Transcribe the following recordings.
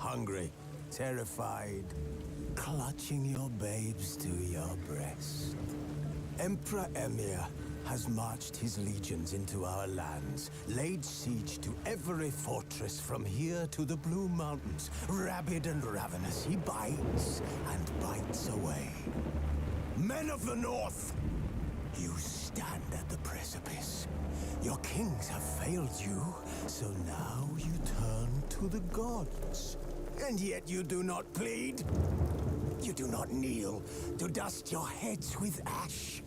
hungry, terrified, clutching your babes to your breast. Emperor Emir has marched his legions into our lands, laid siege to every fortress from here to the Blue Mountains. Rabid and ravenous, he bites and bites away. Men of the North, you stand at the precipice. Your kings have failed you, so now you turn to the gods. And yet you do not plead. You do not kneel to dust your heads with ash.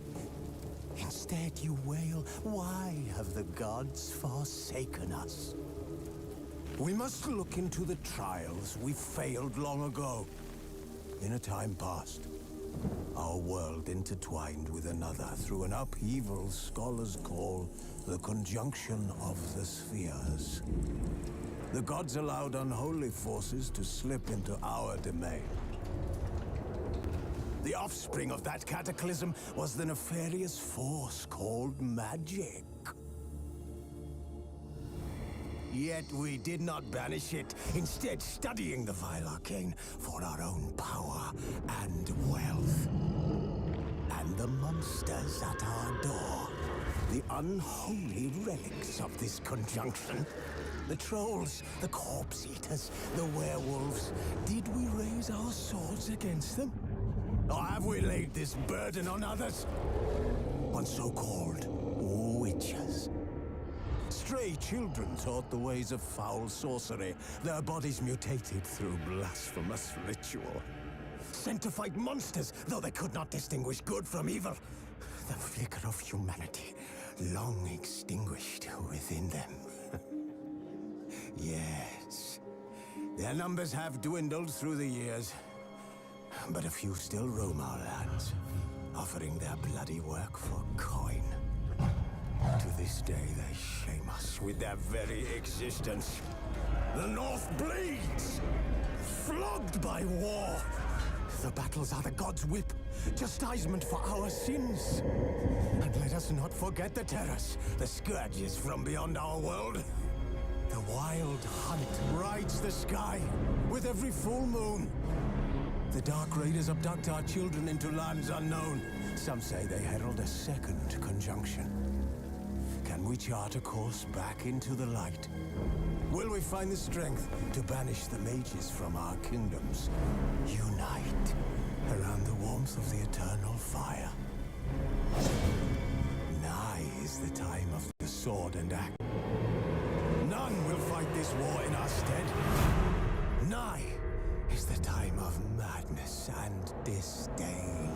Instead you wail, why have the gods forsaken us? We must look into the trials we failed long ago. In a time past, our world intertwined with another through an upheaval scholars call the conjunction of the spheres. The gods allowed unholy forces to slip into our domain. The offspring of that cataclysm was the nefarious force called magic. Yet we did not banish it, instead studying the vile arcane for our own power and wealth. And the monsters at our door, the unholy relics of this conjunction. The trolls, the corpse-eaters, the werewolves. Did we raise our swords against them? Or have we laid this burden on others? On so-called witches. Stray children taught the ways of foul sorcery, their bodies mutated through blasphemous ritual. Sent to fight monsters, though they could not distinguish good from evil. The flicker of humanity, long extinguished within them. Yes, their numbers have dwindled through the years. But a few still roam our lands, offering their bloody work for coin. To this day, they shame us with their very existence. The North bleeds, flogged by war. The battles are the gods' whip, chastisement for our sins. And let us not forget the terrors, the scourges from beyond our world. The wild hunt rides the sky with every full moon. The Dark Raiders abduct our children into lands unknown. Some say they herald a second conjunction. Can we chart a course back into the light? Will we find the strength to banish the mages from our kingdoms? Unite around the warmth of the eternal fire. Nigh is the time of the sword and axe. None will fight this war in our stead. Nigh is the time of madness and disdain.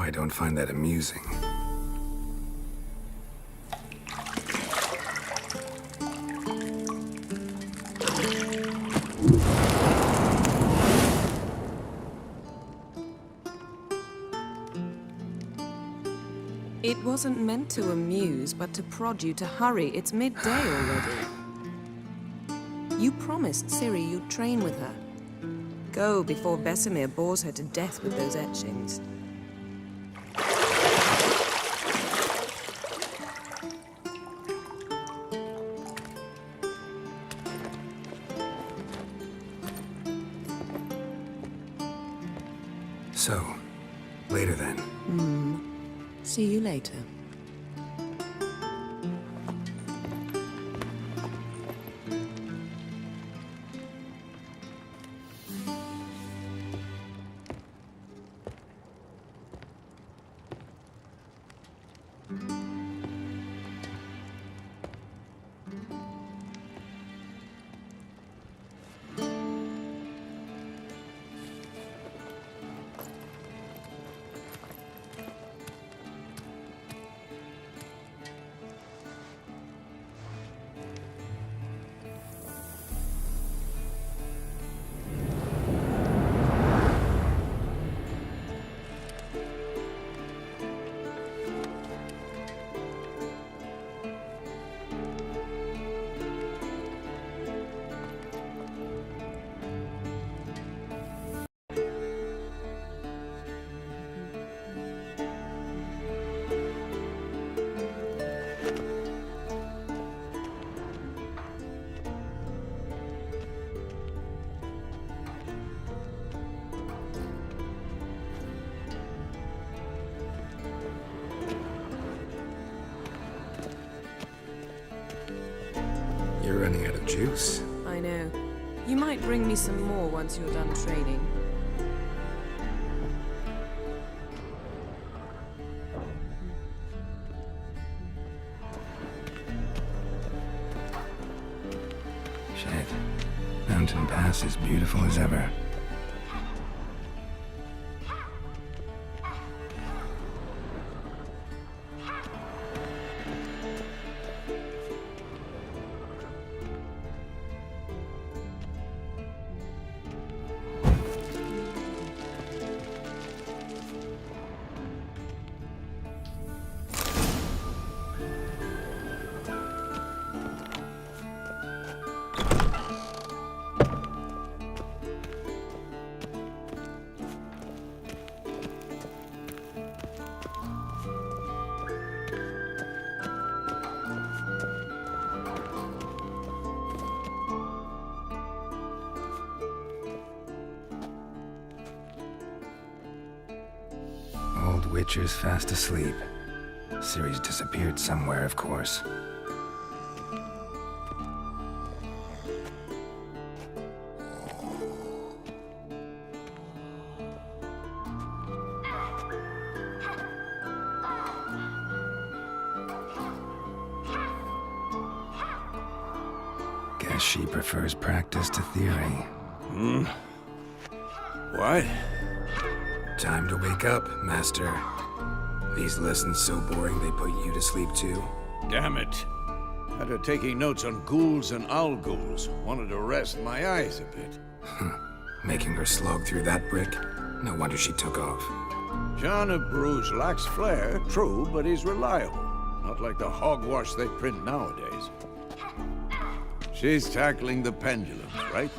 I don't find that amusing. It wasn't meant to amuse, but to prod you to hurry. It's midday already. You promised Ciri you'd train with her. Go before Vesemir bores her to death with those etchings. So, later then. See you later. You're running out of juice. I know. You might bring me some more once you're done training. Shit. Mountain Pass is beautiful as ever. Old Witcher's fast asleep. Ciri's disappeared somewhere, of course. Guess she prefers practice to theory. What? Time to wake up, Master. These lessons so boring they put you to sleep too? Damn it. Had her taking notes on ghouls and owl ghouls. Wanted to rest my eyes a bit. Making her slog through that brick? No wonder she took off. John of Bruges lacks flair, true, but he's reliable. Not like the hogwash they print nowadays. She's tackling the pendulums, right?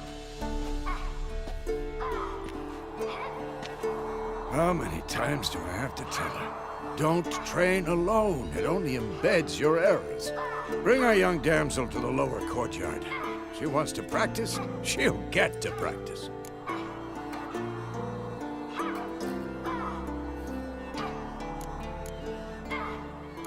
How many times do I have to tell her? Don't train alone. It only embeds your errors. Bring our young damsel to the lower courtyard. She wants to practice, she'll get to practice.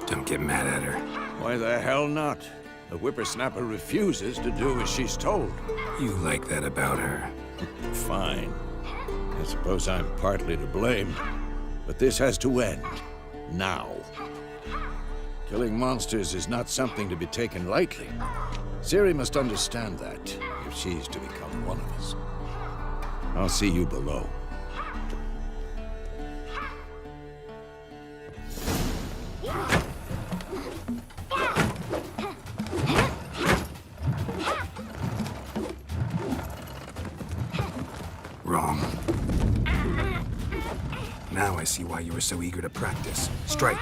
Don't get mad at her. Why the hell not? The whippersnapper refuses to do as she's told. You like that about her. Fine. I suppose I'm partly to blame. But this has to end. Now. Killing monsters is not something to be taken lightly. Ciri must understand that, if she's to become one of us. I'll see you below. see why you were so eager to practice. Strike.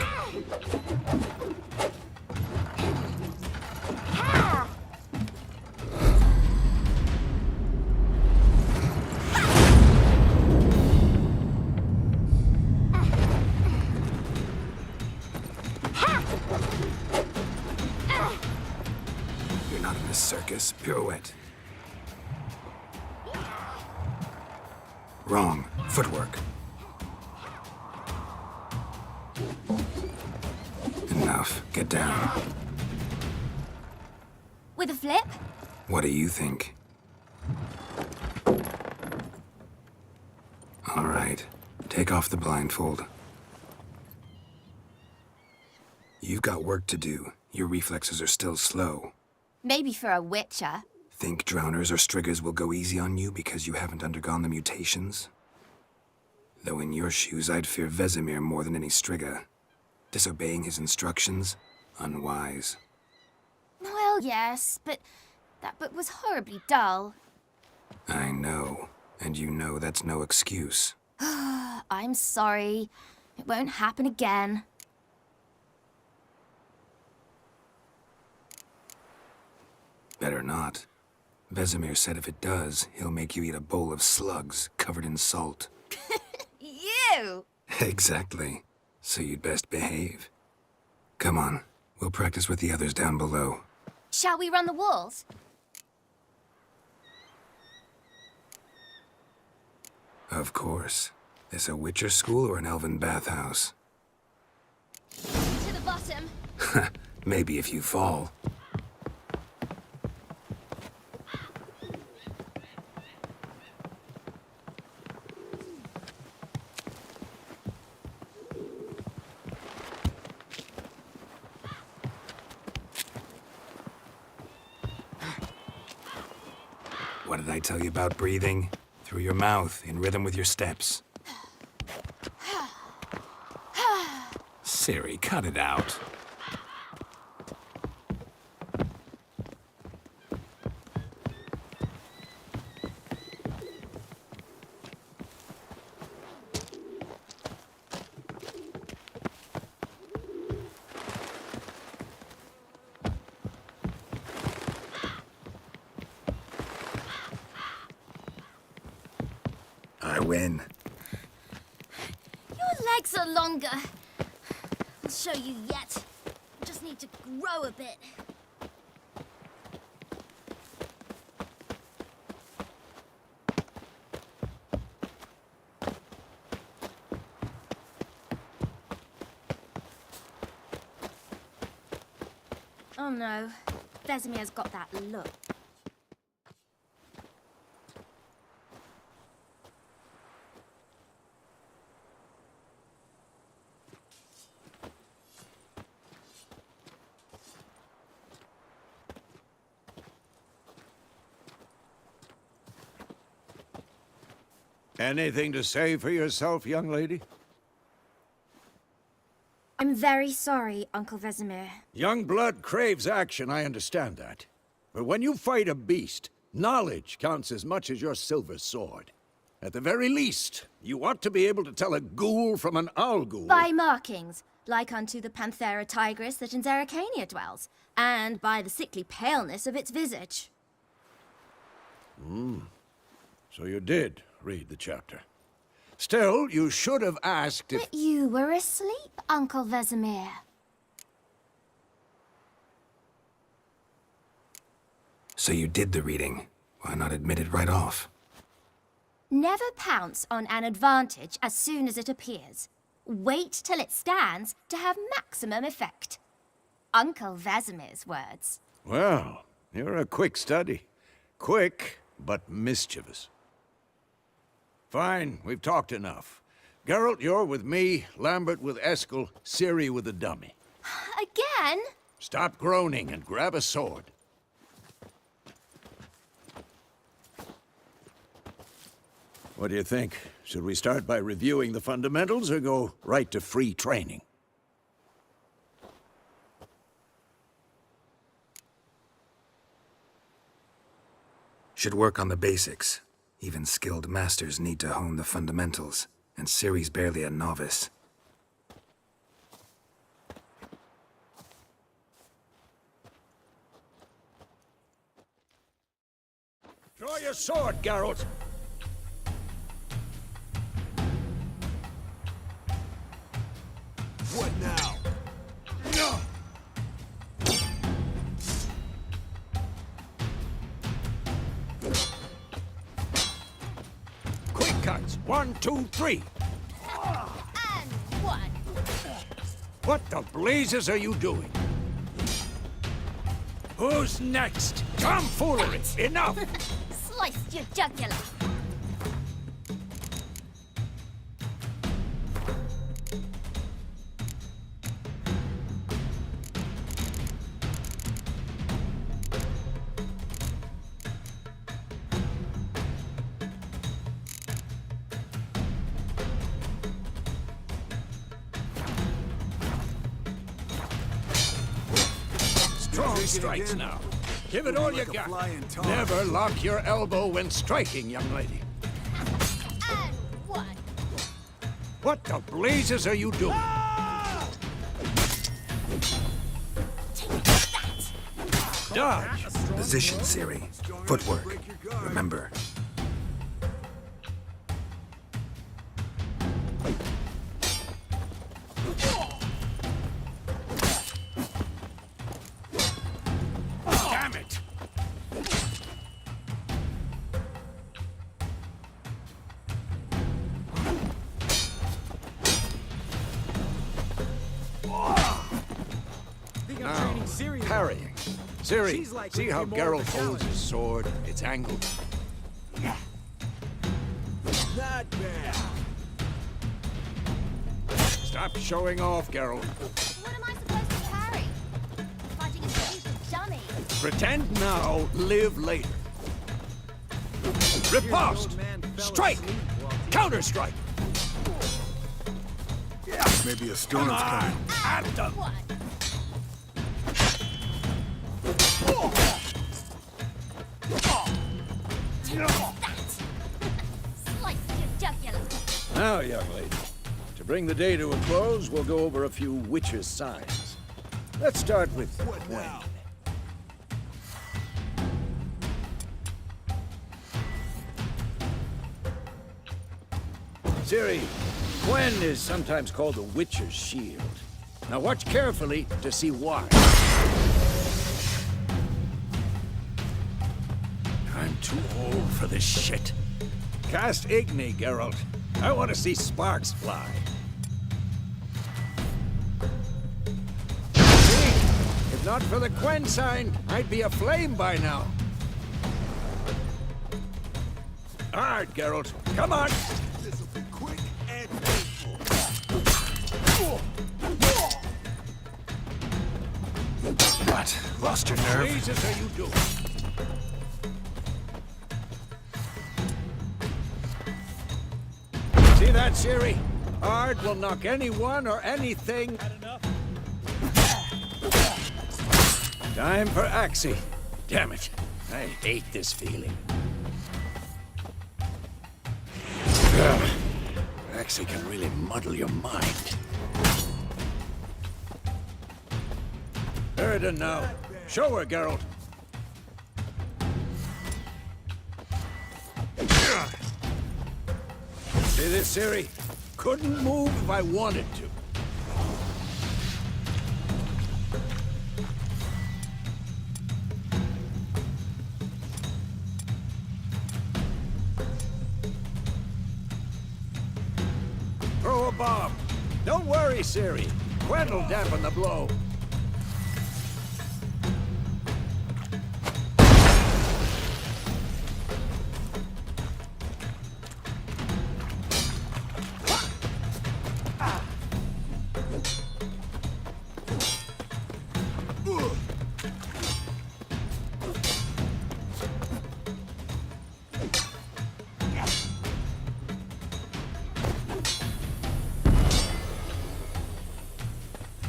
You're not in a circus. Pirouette. Wrong. Footwork. Enough. Get down. With a flip? What do you think? All right. Take off the blindfold. You've got work to do. Your reflexes are still slow. Maybe for a witcher. Think drowners or striggers will go easy on you because you haven't undergone the mutations? Though in your shoes, I'd fear Vesemir more than any strigger. Disobeying his instructions? Unwise. Well, yes, but that book was horribly dull. I know. And you know that's no excuse. I'm sorry. It won't happen again. Better not. Vesemir said if it does, he'll make you eat a bowl of slugs covered in salt. You! Exactly. So you'd best behave. Come on. We'll practice with the others down below. Shall we run the walls? Of course. This a Witcher school or an elven bathhouse? To the bottom. Maybe if you fall. What did I tell you about breathing? Through your mouth, in rhythm with your steps. Siri, cut it out. I win. Your legs are longer. I'll show you yet. Just need to grow a bit. Oh no, Vesemir's got that look. Anything to say for yourself, young lady? I'm very sorry, Uncle Vesemir. Young blood craves action, I understand that. But when you fight a beast, knowledge counts as much as your silver sword. At the very least, you ought to be able to tell a ghoul from an owl ghoul. By markings, like unto the Panthera tigris that in Zerrikania dwells, and by the sickly paleness of its visage. So you did read the chapter. Still, you should have asked if... But you were asleep, Uncle Vesemir. So you did the reading. Why not admit it right off? Never pounce on an advantage as soon as it appears. Wait till it stands to have maximum effect. Uncle Vesemir's words. Well, you're a quick study. Quick, but mischievous. Fine, we've talked enough. Geralt, you're with me, Lambert with Eskel, Ciri with the dummy. Again? Stop groaning and grab a sword. What do you think? Should we start by reviewing the fundamentals or go right to free training? Should work on the basics. Even skilled masters need to hone the fundamentals. and Ciri's barely a novice. Draw your sword, Geralt! What now? No! Quick cuts! 1, 2, 3! And one. What the blazes are you doing? Who's next? Tomfoolery! Enough! Sliced your jugular. Strong strikes now. Give it all you got. Never lock your elbow when striking, young lady. And one. What the blazes are you doing? Take that. Dodge! Position, Ciri. Footwork. Remember. Damn it! Now, parrying. Ciri, see how Geralt holds his sword? It's angled. Not bad. Stop showing off, Geralt. What am I supposed to carry? Fighting a stage with dummy. Pretend now, live later. Riposte! Strike! Counter-strike! Maybe a storm's coming. At them! One. Take that. Sliced your jugular. Now, young lady, to bring the day to a close, we'll go over a few witches' signs. Let's start with Gwen. Ciri, Gwen is sometimes called the Witcher's Shield. Now watch carefully to see why. I'm too old for this shit. Cast Igni, Geralt. I want to see sparks fly. See? If not for the Gwen sign, I'd be aflame by now. Hard, Geralt. Come on! This'll be quick and painful. What? Lost your nerve? Jesus, are you doing? See that, Ciri? Hard will knock anyone or anything. Time for Axie. Damn it. I hate this feeling. Ugh. Axie can really muddle your mind. Erden now. Show her, Geralt. See this, Ciri? Couldn't move if I wanted to. Throw a bomb. Don't worry, Ciri. Gwen'll dampen the blow.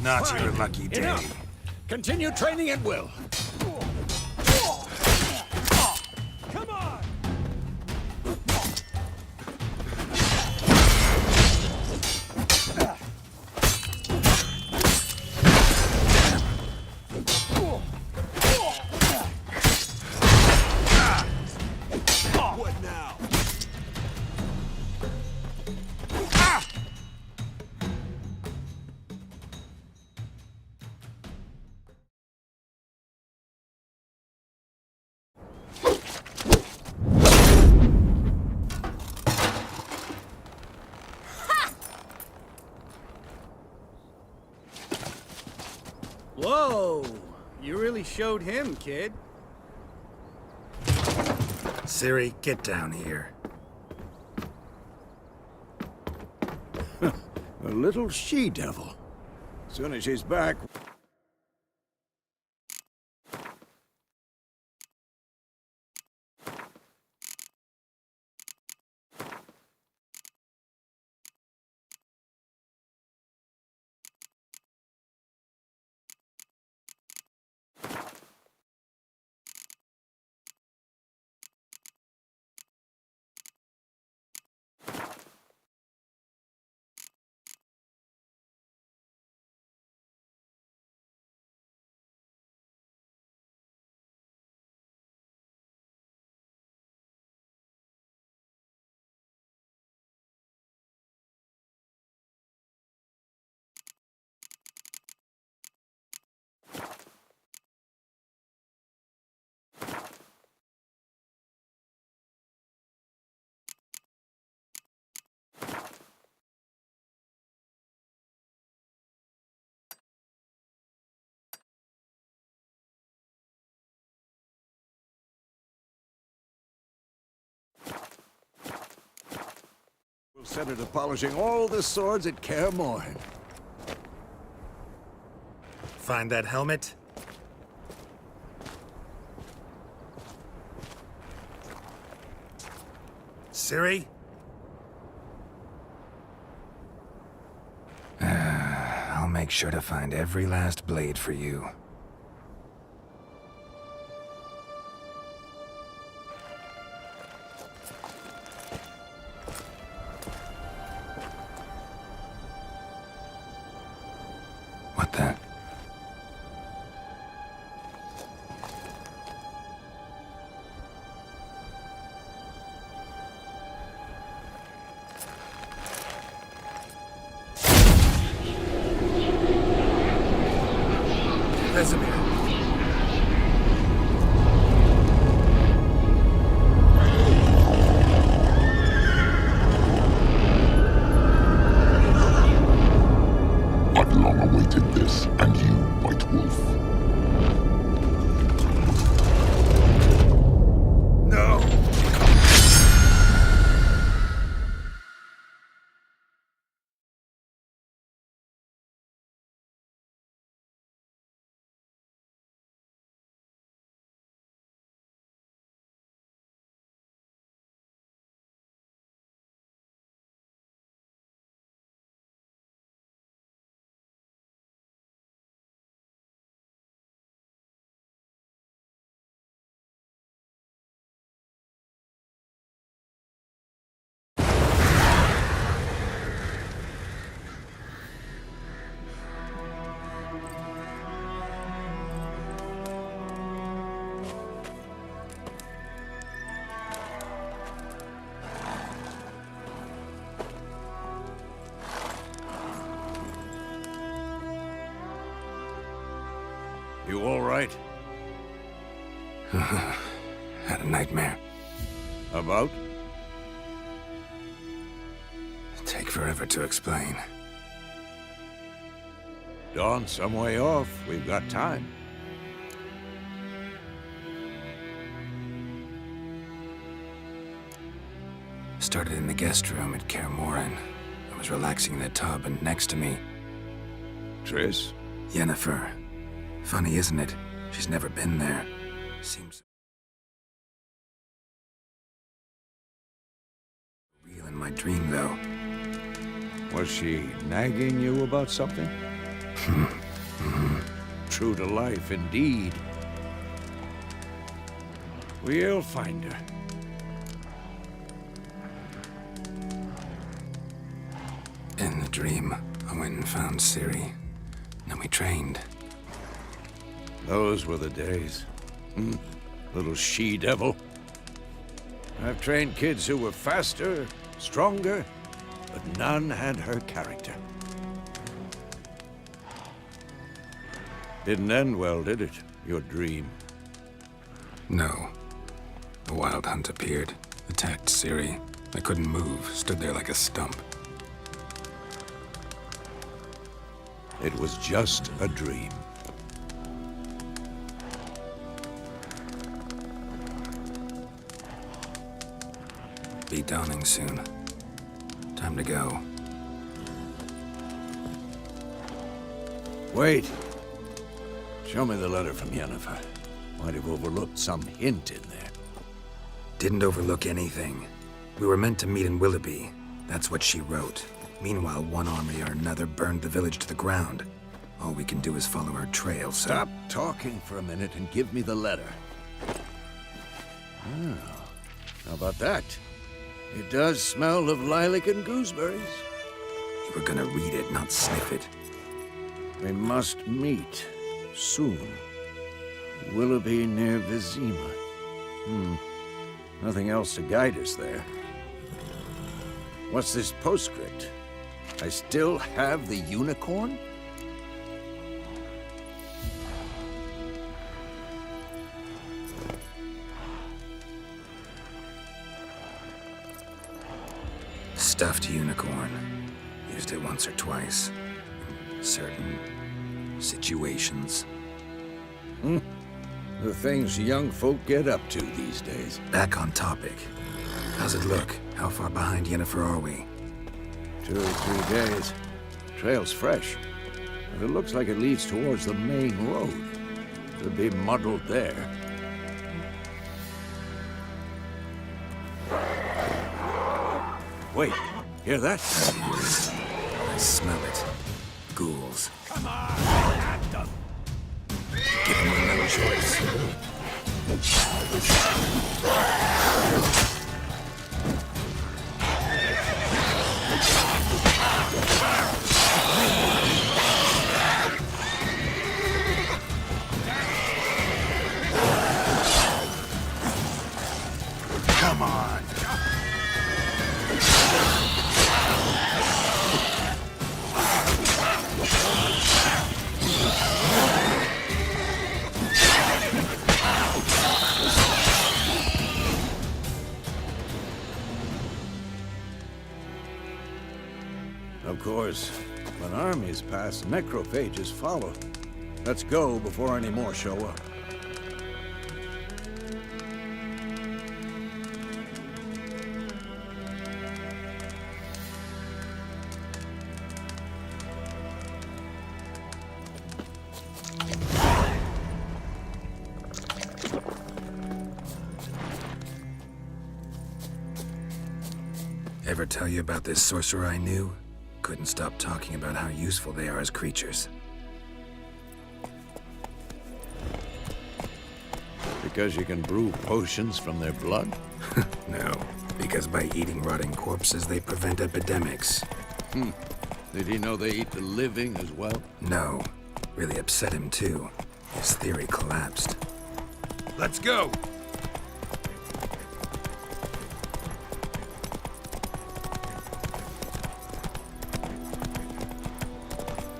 Not your Fine. lucky day. Enough. Continue training at will. Come on! Whoa! You really showed him, kid. Ciri, get down here. A little she-devil. Soon as she's back... We'll set her to polishing all the swords at Kaer Morhen. Find that helmet? Ciri? I'll make sure to find every last blade for you. What the? Vesemir. I've long awaited this, and you, White Wolf. No! You all right? Had a nightmare. About? Take forever to explain. Dawn's some way off. We've got time. Started in the guest room at Kaer Morhen. I was relaxing in the tub, and next to me, Triss? Yennefer. Funny, isn't it? She's never been there. Seems real in my dream, though. Was she nagging you about something? True to life, indeed. We'll find her. In the dream, I went and found Ciri. Then we trained. Those were the days. Little she-devil. I've trained kids who were faster, stronger, but none had her character. Didn't end well, did it? Your dream? No. A wild hunt appeared, attacked Ciri. I couldn't move, stood there like a stump. It was just a dream. Be dawning soon. Time to go. Wait. Show me the letter from Yennefer. Might have overlooked some hint in there. Didn't overlook anything. We were meant to meet in Willoughby. That's what she wrote. Meanwhile, one army or another burned the village to the ground. All we can do is follow her trail, so... Stop talking for a minute and give me the letter. Oh, how about that? It does smell of lilac and gooseberries. You were gonna read it, not sniff it. We must meet soon. Willoughby near Vizima. Nothing else to guide us there. What's this postscript? I still have the unicorn? Stuffed unicorn. Used it once or twice. In certain situations. The things young folk get up to these days. Back on topic. How's it look? How far behind Yennefer are we? 2 or 3 days. Trail's fresh. But it looks like it leads towards the main road. Could be muddled there. Wait, hear that? I smell it. Ghouls. Come on! Give me no choice. Come on! Of course, when armies pass, necrophages follow. Let's go before any more show up. Ever tell you about this sorcerer I knew? Couldn't stop talking about how useful they are as creatures. Because you can brew potions from their blood? No, because by eating rotting corpses, they prevent epidemics. Did he know they eat the living as well? No, really upset him too. His theory collapsed. Let's go!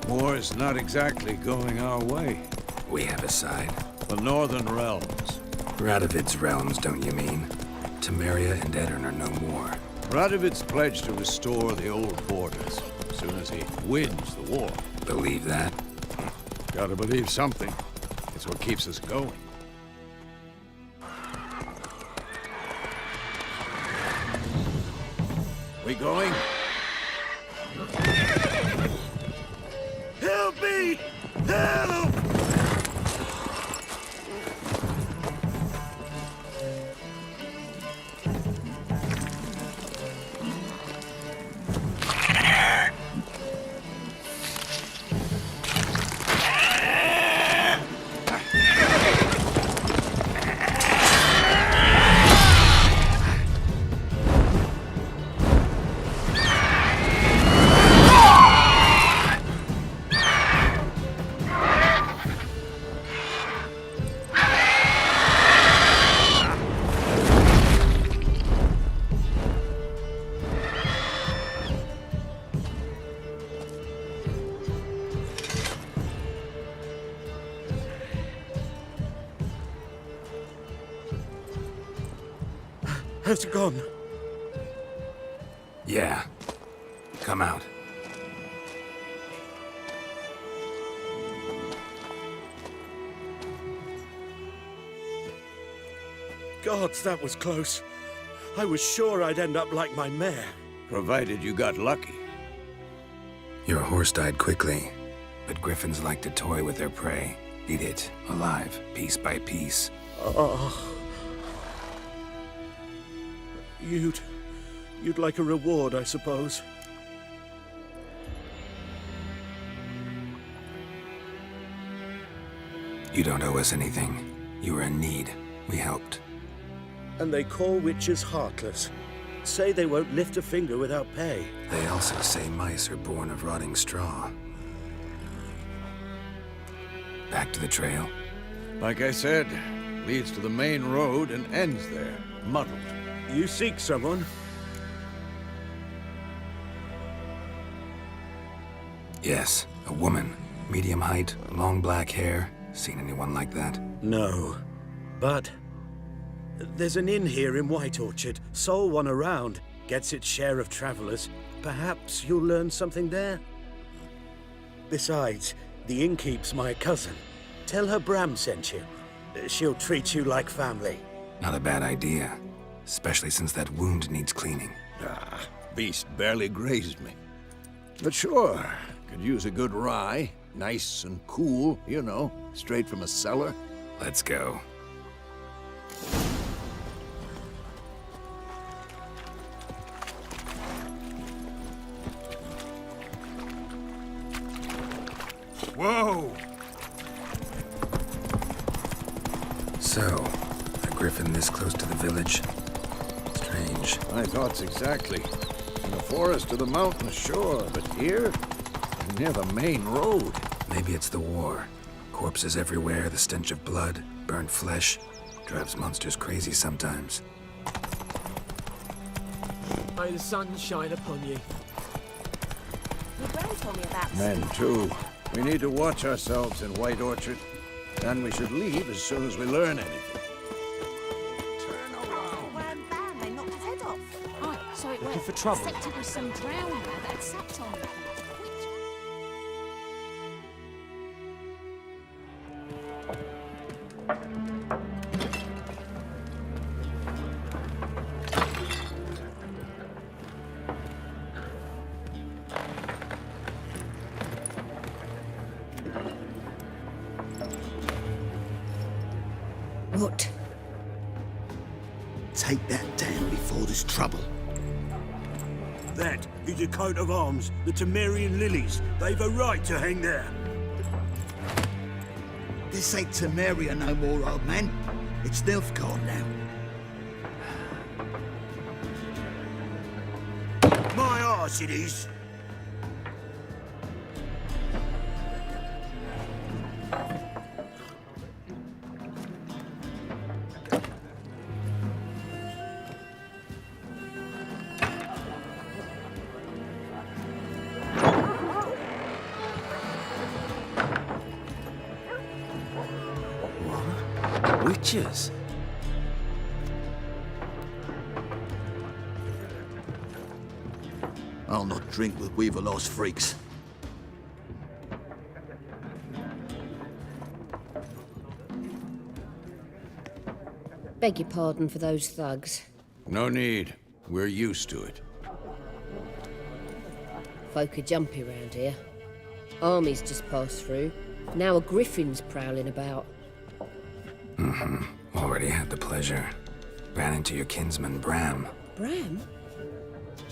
War's not exactly going our way. We have a side. The Northern Realms. Radovid's realms, don't you mean? Temeria and Edirn are no more. Radovid's pledged to restore the old borders as soon as he wins the war. Believe that? Gotta believe something. It's what keeps us going. We going? Help me! Help! Has it gone? Yeah. Come out. Gods, that was close. I was sure I'd end up like my mare. Provided you got lucky. Your horse died quickly, but griffins like to toy with their prey. Eat it, alive, piece by piece. Oh. You'd like a reward, I suppose. You don't owe us anything. You were in need. We helped. And they call witches heartless. Say they won't lift a finger without pay. They also say mice are born of rotting straw. Back to the trail. Like I said, leads to the main road and ends there, muddled. You seek someone? Yes, a woman. Medium height, long black hair. Seen anyone like that? No. But there's an inn here in White Orchard. Sole one around. Gets its share of travelers. Perhaps you'll learn something there? Besides, the innkeep's my cousin. Tell her Bram sent you. She'll treat you like family. Not a bad idea. Especially since that wound needs cleaning. Ah, beast barely grazed me. But sure, could use a good rye. Nice and cool, you know, straight from a cellar. Let's go. Whoa! So, a griffin this close to the village? Strange. My thoughts exactly. In the forest or the mountains, sure, but here? Near the main road. Maybe it's the war. Corpses everywhere, the stench of blood, burnt flesh. Drives monsters crazy sometimes. May the sun shine upon you. Your Gran told me about Men, too. We need to watch ourselves in White Orchard. And we should leave as soon as we learn anything. Bam, they knocked his head off. Oh, so it Looking for trouble? Except it was some drowned man that had sat on him. What? Take that down before there's trouble. That is a coat of arms, the Temerian lilies. They've a right to hang there. This ain't Temeria no more, old man. It's Nilfgaard now. My arse it is. Witches? I'll not drink with Weaverlaw's freaks. Beg your pardon for those thugs. No need. We're used to it. Folk are jumpy round here. Armies just passed through. Now a griffin's prowling about. Already had the pleasure. Ran into your kinsman, Bram. Bram?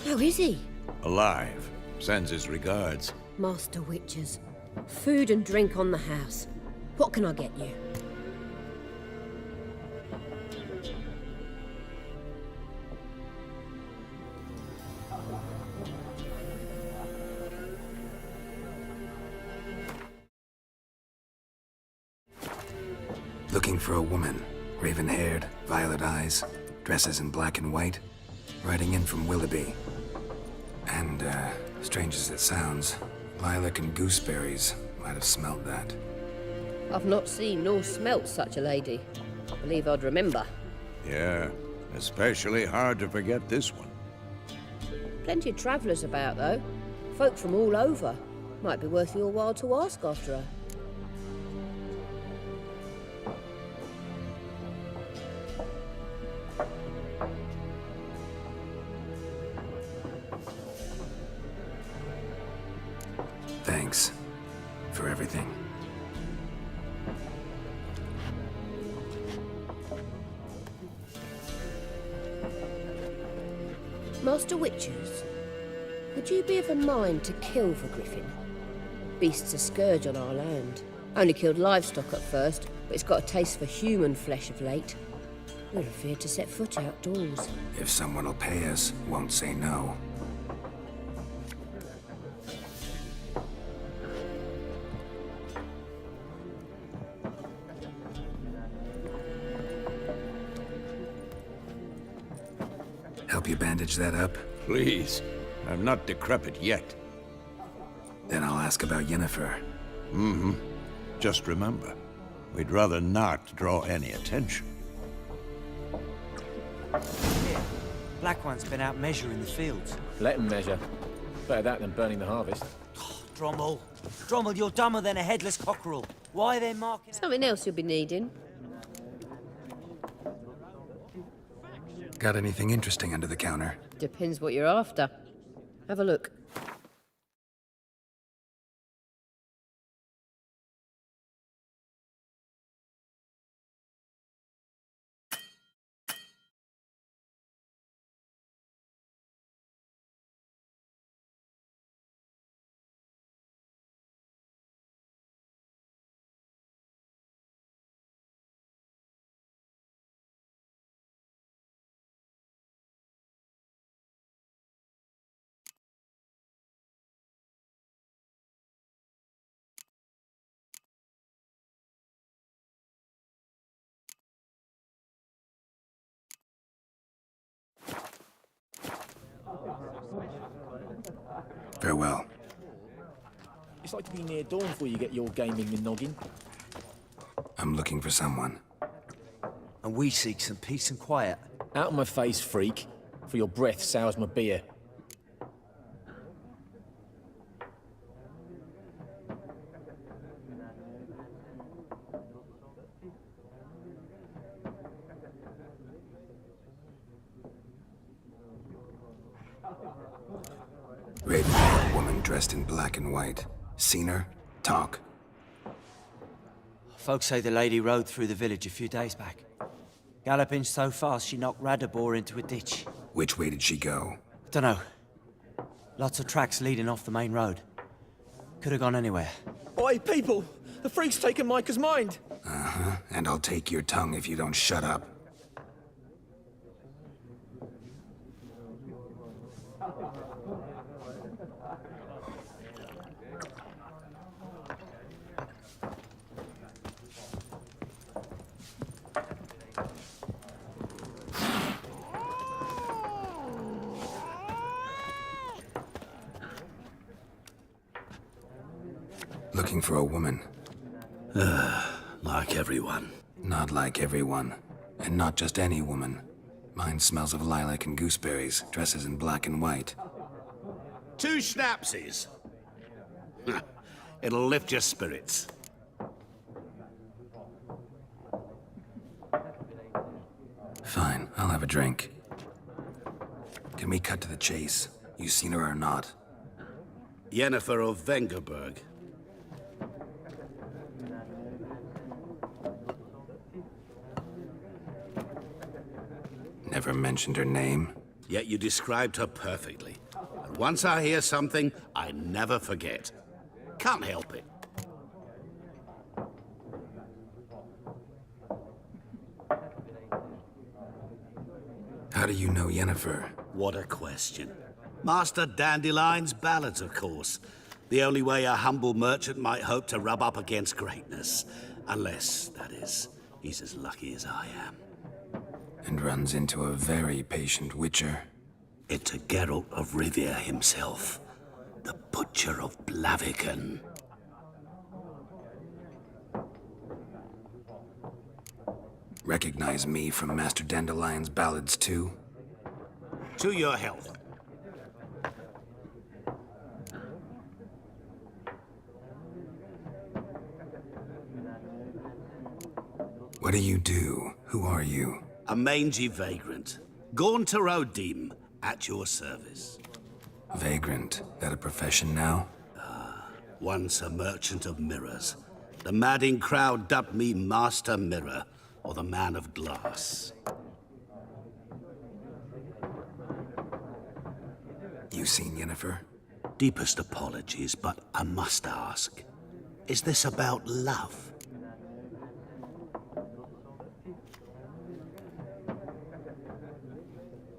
How is he? Alive. Sends his regards. Master Witches. Food and drink on the house. What can I get you? Looking for a woman. Raven-haired, violet eyes, dresses in black and white. Riding in from Willoughby. And, strange as it sounds, lilac and gooseberries might have smelled that. I've not seen nor smelt such a lady. Believe I'd remember. Yeah, especially hard to forget this one. Plenty of travellers about, though. Folk from all over. Might be worth your while to ask after her. for everything. Master Witchers, would you be of a mind to kill for Griffin? Beast's a scourge on our land. Only killed livestock at first, but it's got a taste for human flesh of late. We're afraid to set foot outdoors. If someone will pay us, won't say no. Help you bandage that up? Please. I'm not decrepit yet. Then I'll ask about Yennefer. Mm-hmm. Just remember, we'd rather not draw any attention. Here, Black One's been out measuring the fields. Let him measure. Better that than burning the harvest. Drommel. Drommel, you're dumber than a headless cockerel. Why are they marking... Something else you'll be needing. Got anything interesting under the counter? Depends what you're after. Have a look. Farewell. It's like to be near dawn before you get your game in the noggin. I'm looking for someone. And we seek some peace and quiet. Out of my face, freak. For your breath sours my beer. Raven, woman dressed in black and white. Seen her? Talk. Folks say the lady rode through the village a few days back. Galloping so fast she knocked Radabor into a ditch. Which way did she go? Dunno. Lots of tracks leading off the main road. Could have gone anywhere. Oi, people! The freak's taken Micah's mind! Uh-huh. And I'll take your tongue if you don't shut up. Looking for a woman. Like everyone. Not like everyone. And not just any woman. Mine smells of lilac and gooseberries, dresses in black and white. 2 schnapsies. It'll lift your spirits. Fine, I'll have a drink. Can we cut to the chase? You seen her or not? Yennefer of Vengerberg. Never mentioned her name. Yet you described her perfectly. And once I hear something, I never forget. Can't help it. How do you know Yennefer? What a question. Master Dandelion's ballads, of course. The only way a humble merchant might hope to rub up against greatness. Unless, that is, he's as lucky as I am. And runs into a very patient witcher. Into Geralt of Rivia himself. The Butcher of Blaviken. Recognize me from Master Dandelion's ballads too? To your health. What do you do? Who are you? A mangy vagrant. Gaunter Odim, at your service. Vagrant. That a profession now? Once a merchant of mirrors, the madding crowd dubbed me Master Mirror, or the Man of Glass. You seen Yennefer? Deepest apologies, but I must ask, is this about love?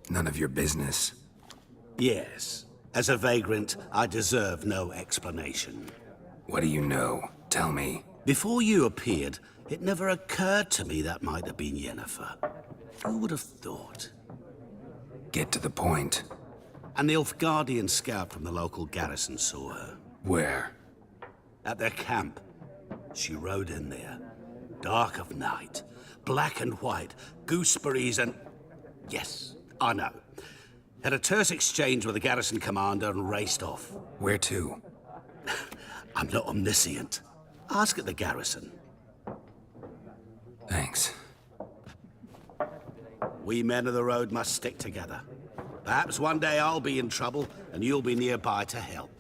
None of your business. Yes. As a vagrant, I deserve no explanation. What do you know? Tell me. Before you appeared, it never occurred to me that might have been Yennefer. Who would have thought? Get to the point. An Nilfgaardian scout from the local garrison saw her. Where? At their camp. She rode in there. Dark of night. Black and white. Gooseberries and... Yes, I know. Had a terse exchange with the garrison commander and raced off. Where to? I'm not omniscient. Ask at the garrison. Thanks. We men of the road must stick together. Perhaps one day I'll be in trouble and you'll be nearby to help.